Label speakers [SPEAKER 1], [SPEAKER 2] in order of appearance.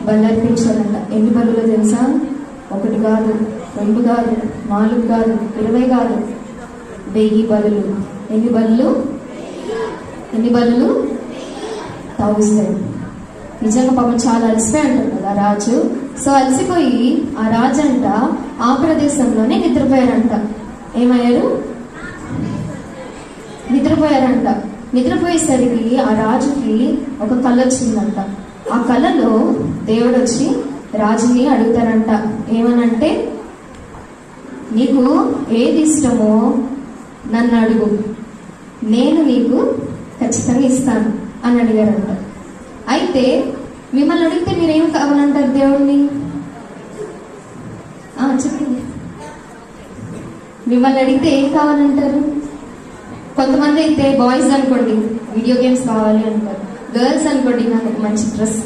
[SPEAKER 1] బలి అర్పించాలంట. ఎన్ని బలులో తెలుసా? 1 కాదు, 2 కాదు, 4 కాదు, 20 కాదు, 1000 బలులు. ఎన్ని బలులు? 1000. నిజంగా పాపం చాలా అలసిపోయి అంటారు కదా రాజు. సో అలసిపోయి ఆ రాజు అంట ఆ ప్రదేశంలోనే నిద్రపోయారంట. ఏమయ్యారు? నిద్రపోయారంట. నిద్రపోయేసరికి ఆ రాజుకి ఒక కళ వచ్చిందంట. ఆ కళలో దేవుడు వచ్చి రాజుని అడుగుతారంట. ఏమనంటే, నీకు ఏది ఇష్టమో నన్ను అడుగు, నేను నీకు ఖచ్చితంగా ఇస్తాను అని అడిగారంట. అయితే మిమ్మల్ని అడిగితే మీరేం కావాలంటారు దేవుడిని? చెప్పండి. మిమ్మల్ని అడిగితే ఏం కావాలంటారు? కొంతమంది అయితే బాయ్స్ అనుకోండి వీడియో గేమ్స్ కావాలి అంటారు. గర్ల్స్ అనుకోండి నాకు మంచి డ్రెస్